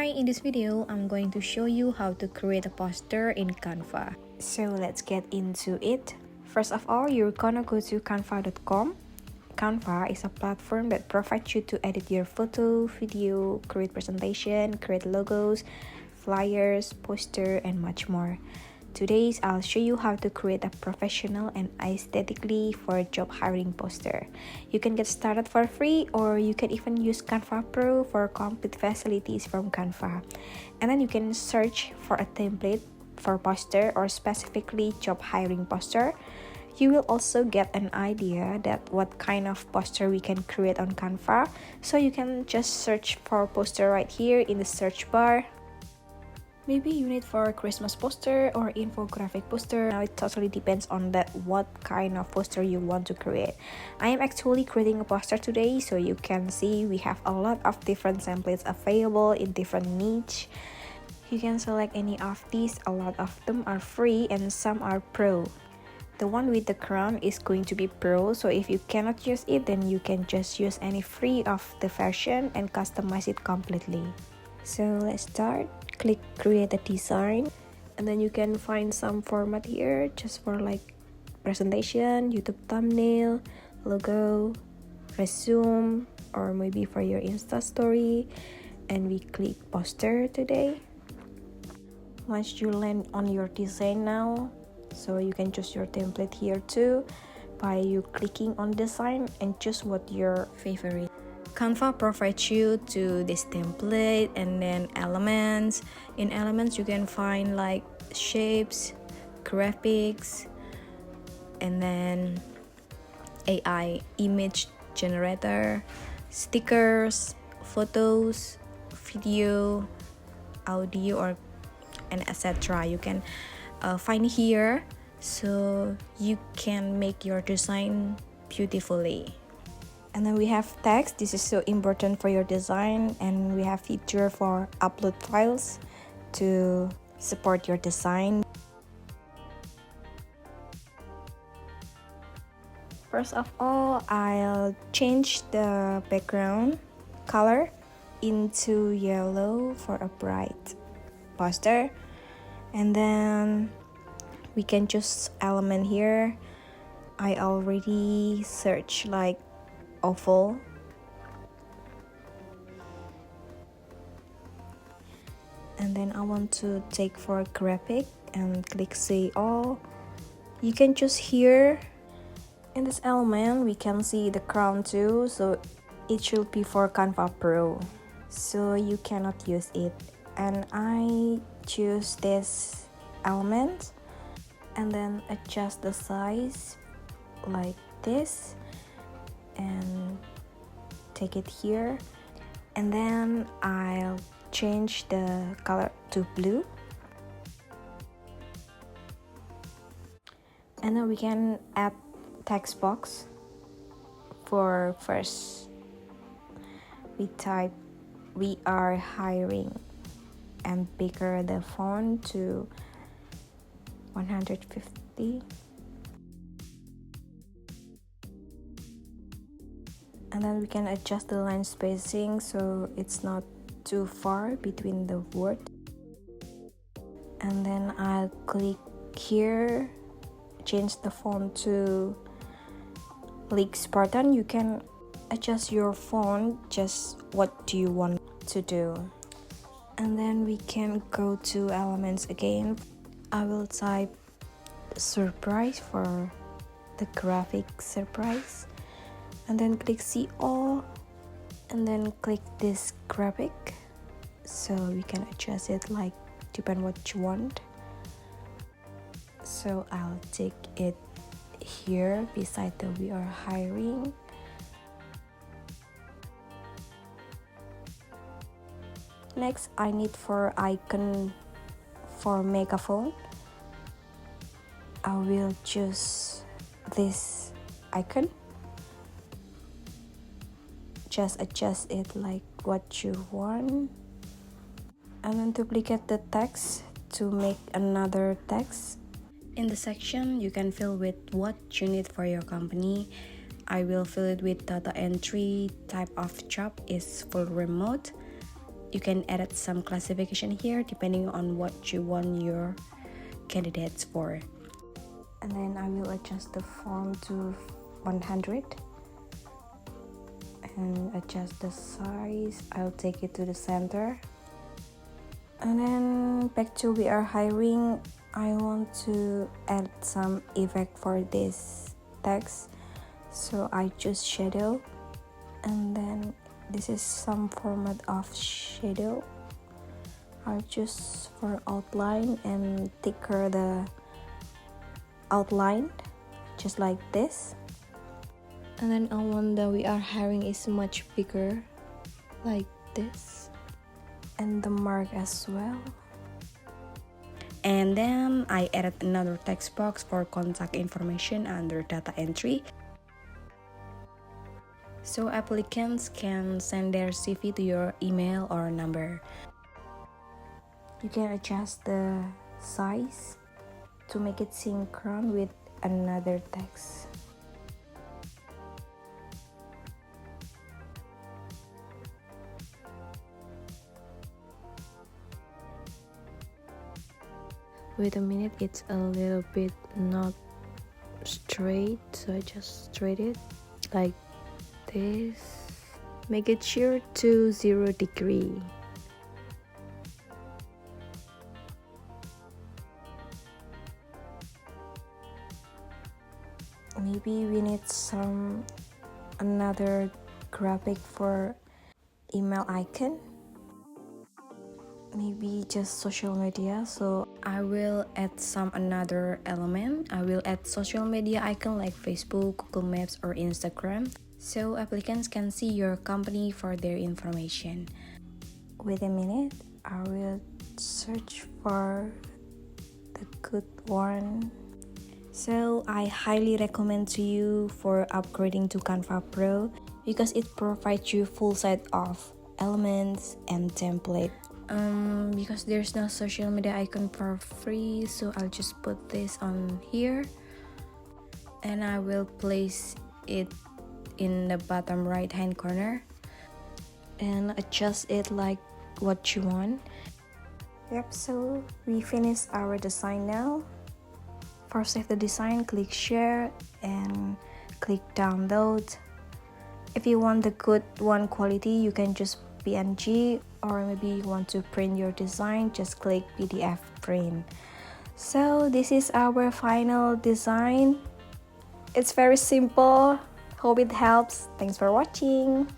Hi, in this video, I'm going to show you how to create a poster in Canva. So let's get into it. First of all, you're gonna go to canva.com. Canva is a platform that provides you to edit your photo, video, create presentation, create logos, flyers, poster, and much more. Today, I'll show you how to create a professional and aesthetically for job hiring poster. You can get started for free, or you can even use Canva Pro for complete facilities from Canva. And then you can search for a template for poster or specifically job hiring poster. You will also get an idea that what kind of poster we can create on Canva. So you can just search for poster right here in the search bar. Maybe you need for a Christmas poster or infographic poster. Now it totally depends on that what kind of poster you want to create. I am actually creating a poster today, so you can see we have a lot of different templates available in different niche. You can select any of these. A lot of them are free and some are pro. The one with the crown is going to be pro, so if you cannot use it, then you can just use any free of the version and customize it completely. So let's start. Click create a design, and then you can find some format here just for like presentation, YouTube thumbnail, logo, resume, or maybe for your Insta story. And we click poster today. Once you land on your design now, so you can choose your template here too by you clicking on design and choose what your favorite. Canva provides you to this template and then elements. In elements, you can find like shapes, graphics, and then AI image generator, stickers, photos, video, audio, and etc. You can find here, so you can make your design beautifully. And then we have text. This is so important for your design, and we have feature for upload files to support your design. First of all, I'll change the background color into yellow for a bright poster, and then we can choose element here. I already searched like oval, and then I want to take for graphic and click see all. You can choose here. In this element we can see the crown too, so it should be for Canva Pro, so you cannot use it. And I choose this element and then adjust the size like this and take it here, and then I'll change the color to blue, and then we can add text box. For first we type we are hiring and bigger the font to 150. And then we can adjust the line spacing so it's not too far between the word. And then I'll click here, change the font to League Spartan. You can adjust your font, just what do you want to do. And then we can go to elements again. I will type surprise for the graphic surprise, and then click see all, and then click this graphic, so we can adjust it like depend what you want. So I'll take it here beside the we are hiring. Next, I need for icon for megaphone. I will choose this icon. Just adjust it like what you want, and then duplicate the text to make another text. In the section, you can fill with what you need for your company. I will fill it with data entry. Type of job is full remote. you can edit some classification here depending on what you want your candidates for. And then I will adjust the font to 100 and adjust the size. I'll take it to the center. And then back to we are hiring. I want to add some effect for this text, so I choose shadow, and then this is some format of shadow. I'll choose for outline and thicker the outline, just like this. And then I want that we are hiring is much bigger, like this, and the mark as well. And then I added another text box for contact information under data entry, so applicants can send their CV to your email or number. You can adjust the size to make it synchron with another text. Wait a minute, it's a little bit not straight, so I just straight it like this. Make it shear to 0 degree. Maybe we need another graphic for email icon. Maybe just social media, so I will add another element. I will add social media icon like Facebook, Google Maps, or Instagram, so applicants can see your company for their information. Wait a minute, I will search for the good one. So I highly recommend to you for upgrading to Canva Pro because it provides you full set of elements and template. Because there's no social media icon for free, so I'll just put this on here and I will place it in the bottom right hand corner and adjust it like what you want. Yep, so we finished our design now. For save the design, click share and click download. If you want the good one quality, you can just PNG, or maybe you want to print your design, just click PDF print. So this is our final design. It's very simple. Hope it helps. Thanks for watching.